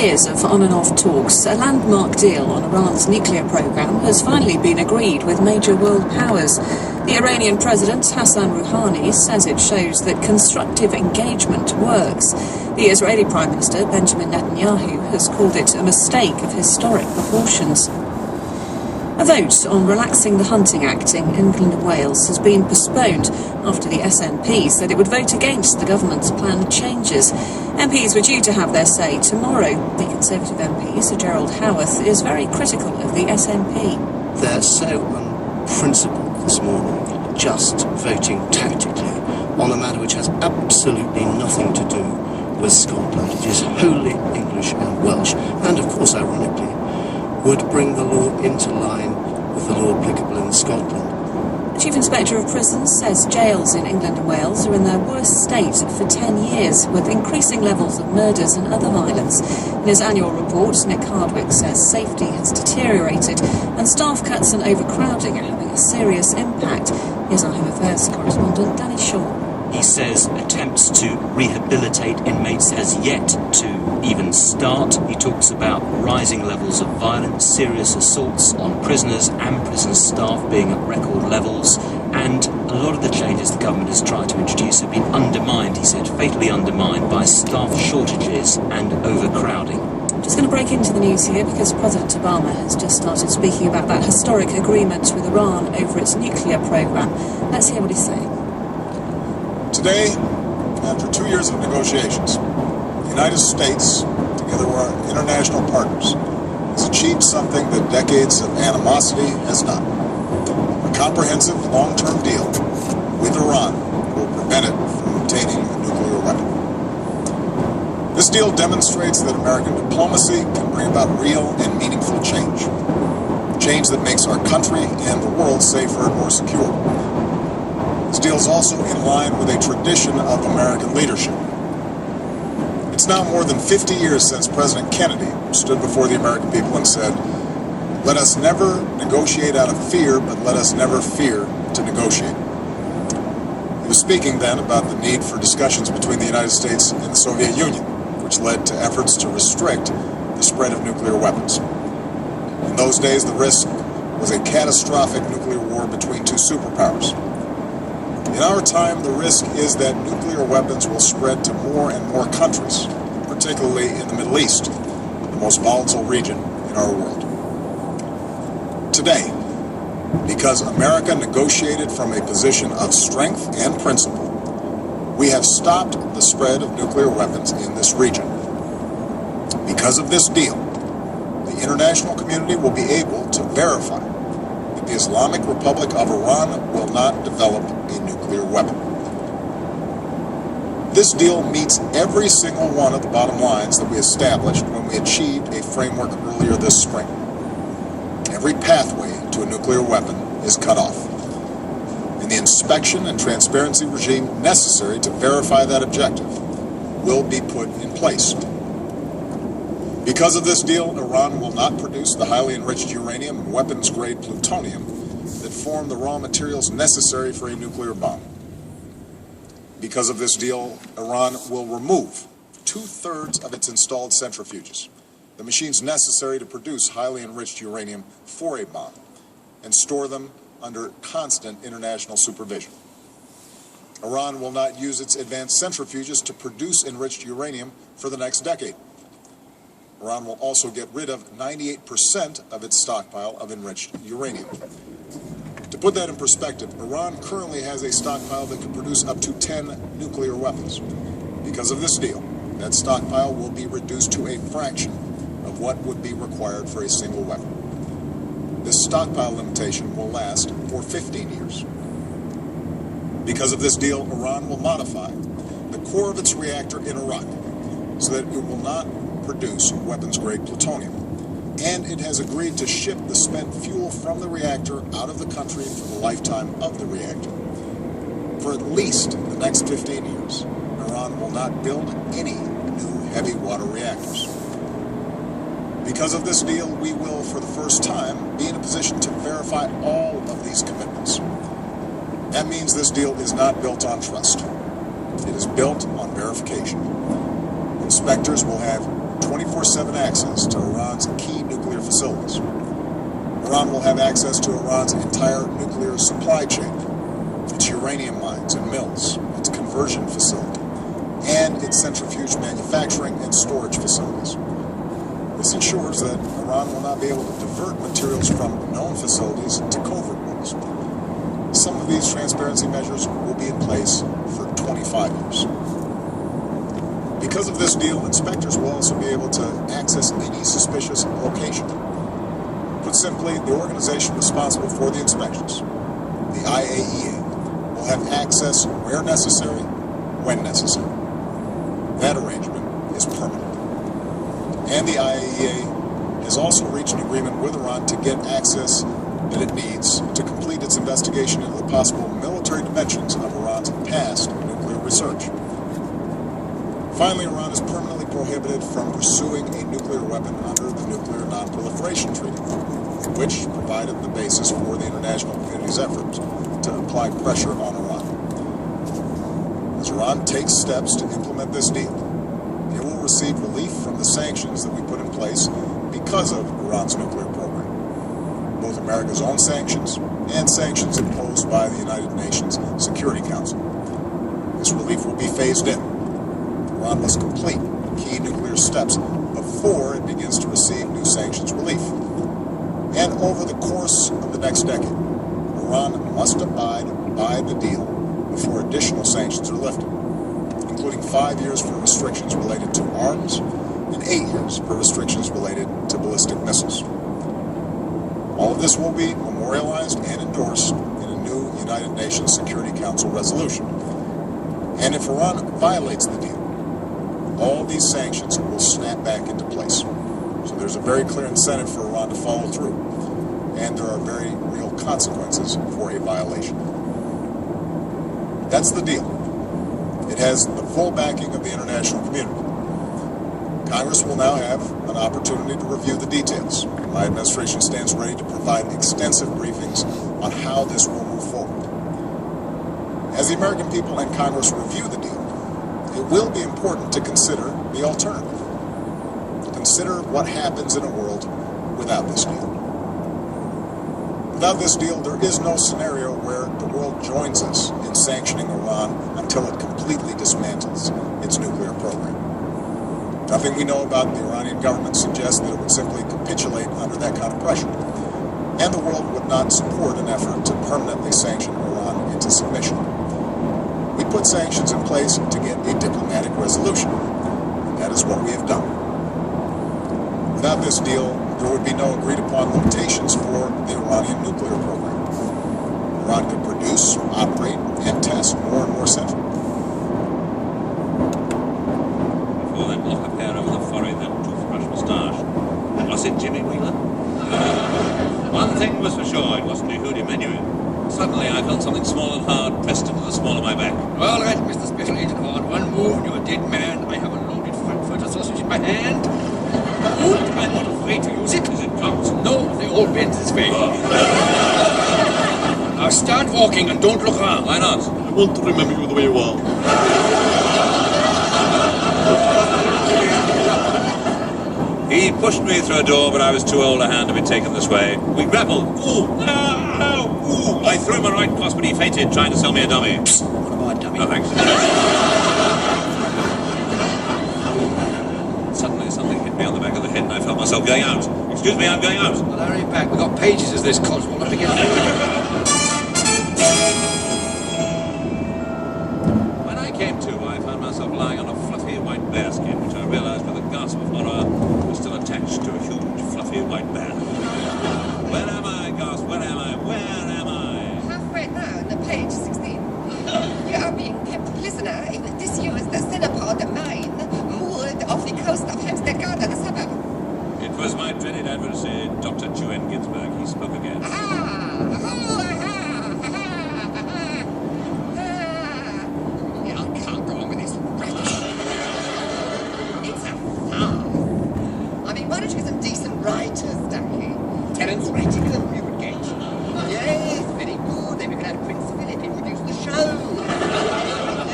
years of on and off talks, a landmark deal on Iran's nuclear program has finally been agreed with major world powers. The Iranian president, Hassan Rouhani, says it shows that constructive engagement works. The Israeli Prime Minister, Benjamin Netanyahu, has called it a mistake of historic proportions. A vote on relaxing the Hunting Act in England and Wales has been postponed after the SNP said it would vote against the government's planned changes. MPs were due to have their say tomorrow. The Conservative MP, Sir Gerald Howarth, is very critical of the SNP. They're so unprincipled this morning, just voting tactically on a matter which has absolutely nothing to do with Scotland. It is wholly English and Welsh, and of course, ironically, would bring the law into line with the law applicable in Scotland. The Chief Inspector of Prisons says jails in England and Wales are in their worst state for 10 years, with increasing levels of murders and other violence. In his annual report, Nick Hardwick says safety has deteriorated and staff cuts and overcrowding are having a serious impact. Here's our Home Affairs correspondent Danny Shaw. He says attempts to rehabilitate inmates has yet to even start. He talks about rising levels of violence, serious assaults on prisoners and prison staff being at record levels, and a lot of the changes the government has tried to introduce have been undermined, he said, fatally undermined by staff shortages and overcrowding. I'm just going to break into the news here because President Obama has just started speaking about that historic agreement with Iran over its nuclear program. Let's hear what he's saying. Today, after 2 years of negotiations, the United States, together with our international partners, has achieved something that decades of animosity has not. A comprehensive long-term deal with Iran will prevent it from obtaining a nuclear weapon. This deal demonstrates that American diplomacy can bring about real and meaningful change. Change that makes our country and the world safer and more secure. This deal is also in line with a tradition of American leadership. It's now more than 50 years since President Kennedy stood before the American people and said, "Let us never negotiate out of fear, but let us never fear to negotiate." He was speaking then about the need for discussions between the United States and the Soviet Union, which led to efforts to restrict the spread of nuclear weapons. In those days, the risk was a catastrophic nuclear war between two superpowers. In our time, the risk is that nuclear weapons will spread to more and more countries, particularly in the Middle East, the most volatile region in our world. Today, because America negotiated from a position of strength and principle, we have stopped the spread of nuclear weapons in this region. Because of this deal, the international community will be able to verify that the Islamic Republic of Iran will not develop a nuclear weapon. This deal meets every single one of the bottom lines that we established when we achieved a framework earlier this spring. Every pathway to a nuclear weapon is cut off, and the inspection and transparency regime necessary to verify that objective will be put in place. Because of this deal, Iran will not produce the highly enriched uranium and weapons-grade plutonium that form the raw materials necessary for a nuclear bomb. Because of this deal, Iran will remove 2/3 of its installed centrifuges, the machines necessary to produce highly enriched uranium for a bomb, and store them under constant international supervision. Iran will not use its advanced centrifuges to produce enriched uranium for the next decade. Iran will also get rid of 98% of its stockpile of enriched uranium. To put that in perspective, Iran currently has a stockpile that can produce up to 10 nuclear weapons. Because of this deal, that stockpile will be reduced to a fraction of what would be required for a single weapon. This stockpile limitation will last for 15 years. Because of this deal, Iran will modify the core of its reactor in Iraq so that it will not produce weapons-grade plutonium. And it has agreed to ship the spent fuel from the reactor out of the country for the lifetime of the reactor. For at least the next 15 years, Iran will not build any new heavy water reactors. Because of this deal, we will, for the first time, be in a position to verify all of these commitments. That means this deal is not built on trust. It is built on verification. Inspectors will have 24/7 access to Iran's key nuclear facilities. Iran will have access to Iran's entire nuclear supply chain, its uranium mines and mills, its conversion facility, and its centrifuge manufacturing and storage facilities. This ensures that Iran will not be able to divert materials from known facilities to covert ones. Some of these transparency measures will be in place for 25 years. Because of this deal, inspectors will also be able to access any suspicious location. Put simply, the organization responsible for the inspections, the IAEA, will have access where necessary, when necessary. That arrangement is permanent. And the IAEA has also reached an agreement with Iran to get access that it needs to complete its investigation into the possible military dimensions of Iran's past nuclear research. Finally, Iran is permanently prohibited from pursuing a nuclear weapon under the Nuclear Non-Proliferation Treaty, which provided the basis for the international community's efforts to apply pressure on Iran. As Iran takes steps to implement this deal, it will receive relief from the sanctions that we put in place because of Iran's nuclear program, both America's own sanctions and sanctions imposed by the United Nations Security Council. This relief will be phased in. Iran must complete key nuclear steps before it begins to receive new sanctions relief. And over the course of the next decade, Iran must abide by the deal before additional sanctions are lifted, including 5 years for restrictions related to arms and 8 years for restrictions related to ballistic missiles. All of this will be memorialized and endorsed in a new United Nations Security Council resolution. And if Iran violates the deal, all these sanctions will snap back into place. So there's a very clear incentive for Iran to follow through, and there are very real consequences for a violation. That's the deal. It has the full backing of the international community. Congress will now have an opportunity to review the details. My administration stands ready to provide extensive briefings on how this will move forward. As the American people and Congress review the deal, it will be important to consider the alternative. Consider what happens in a world without this deal. Without this deal, there is no scenario where the world joins us in sanctioning Iran until it completely dismantles its nuclear program. Nothing we know about the Iranian government suggests that it would simply capitulate under that kind of pressure, and the world would not support an effort to permanently sanction Iran into submission. We put sanctions in place to get a diplomatic resolution, and that is what we have done. Without this deal, there would be no agreed-upon limitations for the Iranian nuclear program. Iran could produce, operate, and test more and more centrifuges. Before that lock of hair over the forehead, that toothbrush moustache. Was it Jimmy Wheeler? One thing was for sure, it wasn't Yehudi Menuhin. Suddenly I felt something small and hard pressed into the small of my back. All right, Mr. Special Agent Horn, one move and you're a dead man. I have a loaded Frankfurter sausage in my hand. And I'm not afraid to use it. Is it cocked? No, they all bend this way. Now start walking and don't look around. Why not? I want to remember you the way you are. He pushed me through a door, but I was too old a hand to be taken this way. We grappled. Ooh! Ow! Ooh! I threw him a right cross, but he fainted, trying to sell me a dummy. What about dummy? No, thanks. Suddenly something hit me on the back of the head, and I felt myself going out. Excuse me, I'm going out. Well, hurry back. We've got pages of this, Cos. We'll have to get When I came to, I found myself lying on a fluffy white bearskin, which I realized with a gasp of horror was still attached to a huge fluffy white bear. Where am I, Gus? Where am I? Where am I? Halfway down, page 16. You are being kept prisoner in disused Cenopod mine, moored off the coast of Hampstead Garden suburb. It was my dreaded adversary, Dr. Juan Ginsberg. He spoke again. Yeah, I can't go on with this rubbish. It's a farm. I mean, why don't you get some decent writers, Ducky? Terence Rattigan, you would get. Yes, very good. Then we could have Prince Philip introduce the show.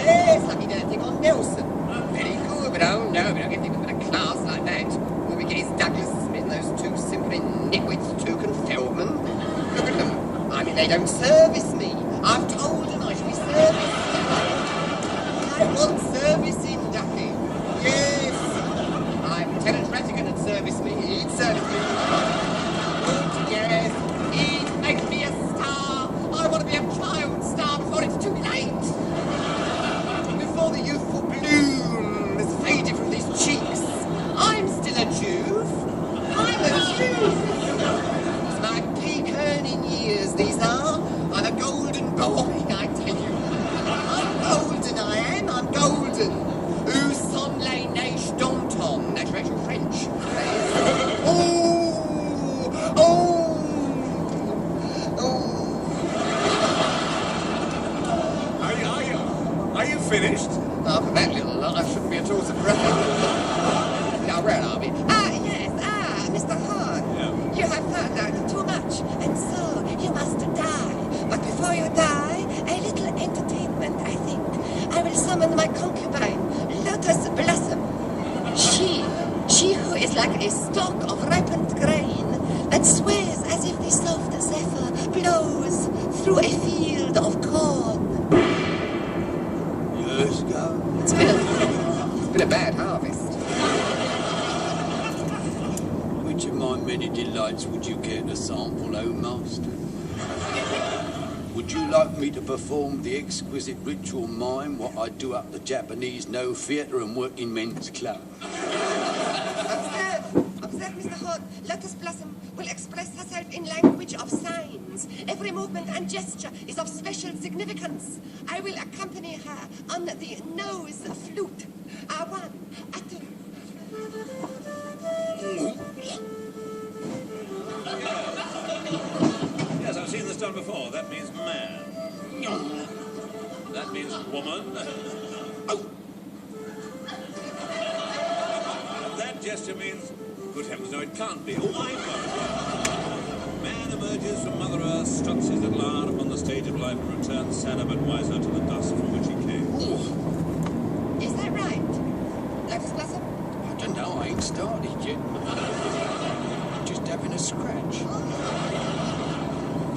Yes, I've been anything on Nelson. Very good, but oh no, we don't get things with a class like that. They don't service me. I've told them I should be serviced. I want servicing, Ducky. Yes. I'm Lieutenant Rattigan and service me. He'd service me. Yes. He'd make me a star. I want to be a child star before it's too late. Before the youthful bloom has faded from these cheeks. I'm still a Jew. I'm a Jew. It's my peak earning years, these are. I'm a golden boy, I tell you. I'm golden, I am. I'm golden. Où sont les neiges d'antan? That's actual French. Oh! Oh! Oh! Are you finished? After that little lot, I shouldn't be at all surprised. Now, where are we? Yes, Mr. Hart. Yeah. You have found out too much, and so you must die. But before you die, a little entertainment, I think. I will summon my concubine, Lotus Blossom. She who is like a stalk of ripened grain that sways as if the soft zephyr blows through a field of corn. Years ago. It's been a bad harvest. Which of my many delights would you care to sample, O master? Would you like me to perform the exquisite ritual mime what I do up the Japanese No Theatre and Working Men's Club? Observe, Mr. Hart. Lotus Blossom will express herself in language of signs. Every movement and gesture is of special significance. I will accompany her on the nose flute. A one, a two. Yes, I've seen this done before. That means man. That means woman. And that gesture means, good heavens, no, it can't be. A wife. Man emerges from Mother Earth, struts his little art upon the stage of life and returns sadder but wiser to the dust from which he came. Is that right? Lotus Blossom? I don't know, I ain't started yet. I'm just having a scratch.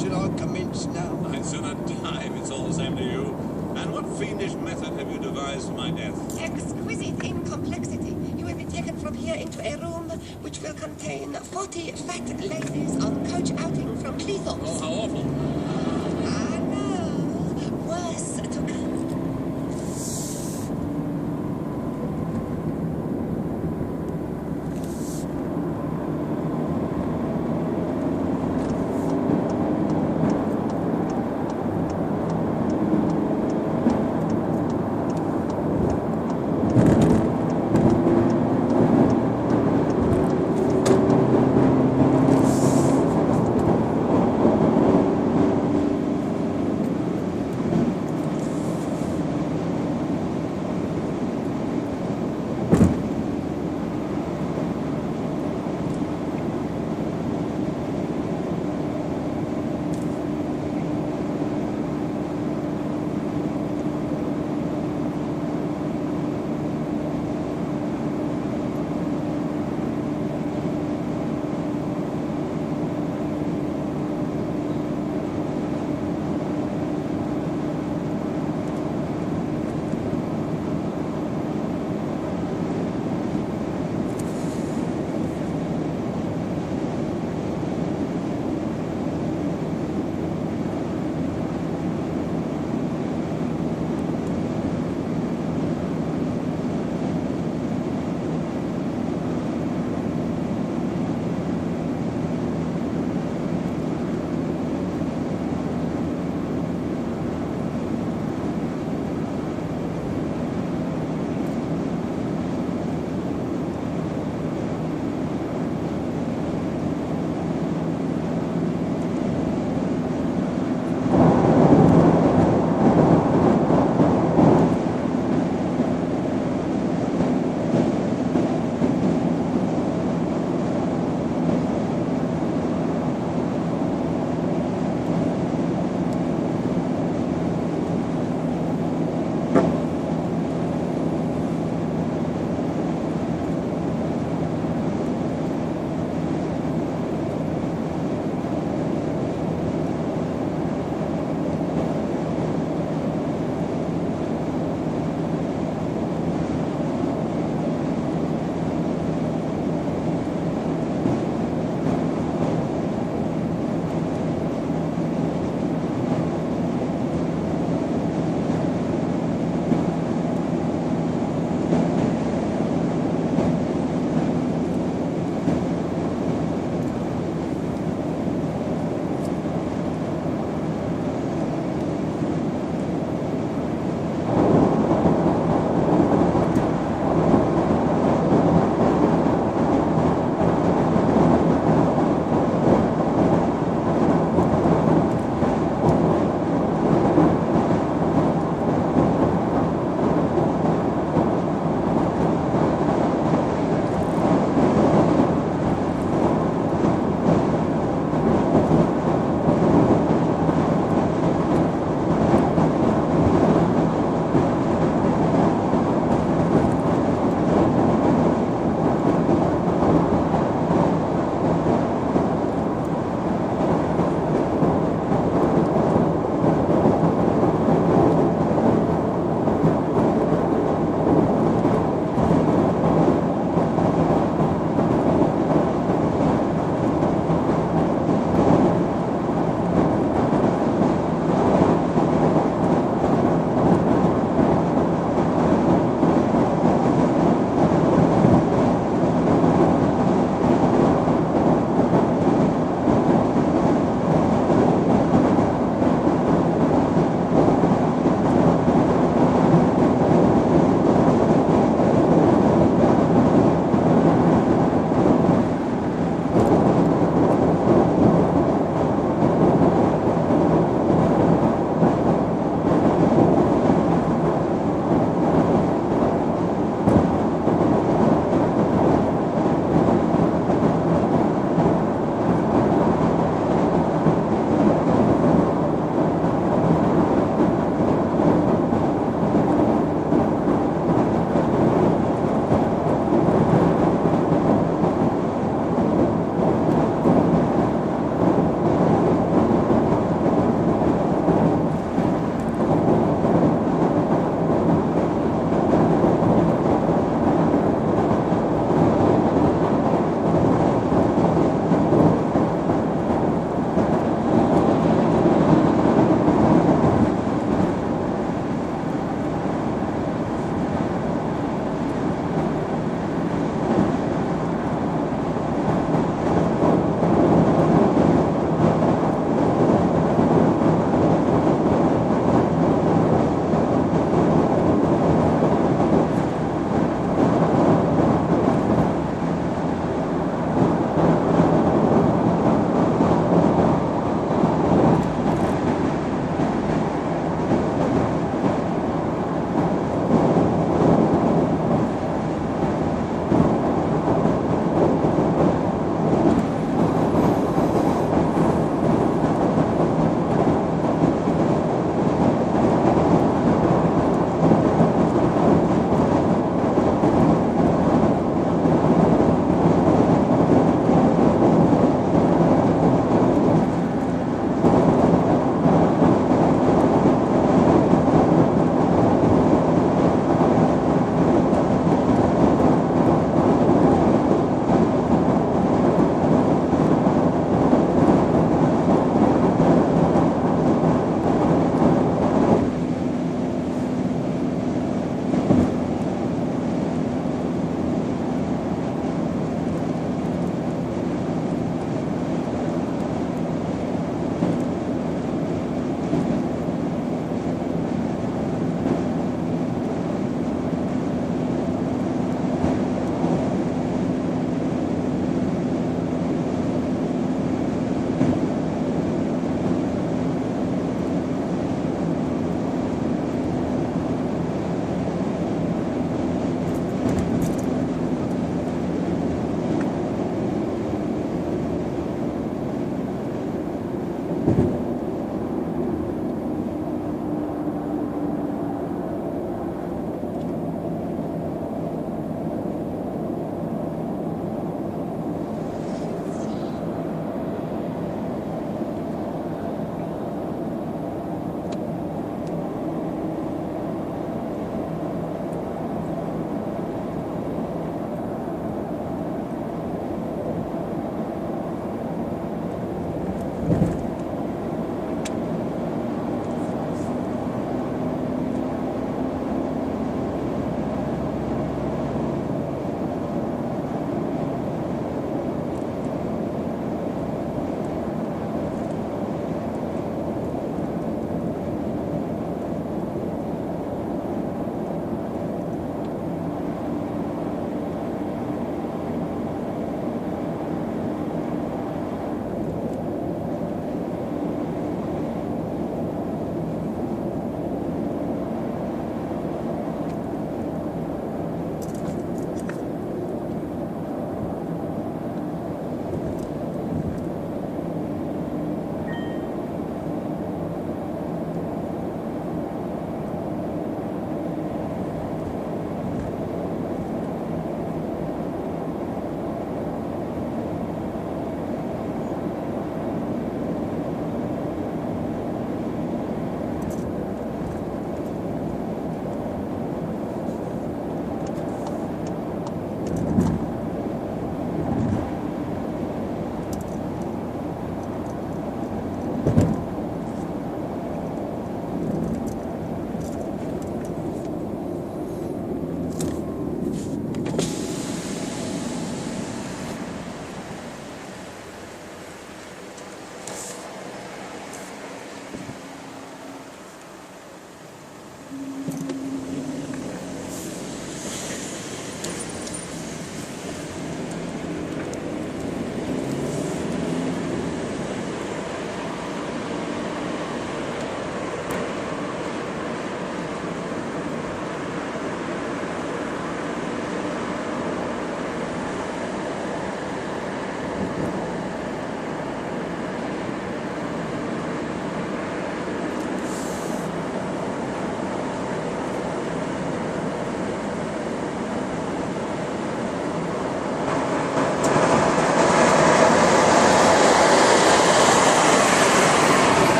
Should I commence now? I'd sooner die if it's all the same to you. And what fiendish method have you devised for my death? Exquisite in complexity. You will be taken from here into a room which will contain 40 fat ladies on coach outing from Cleethorpes. Oh, how awful.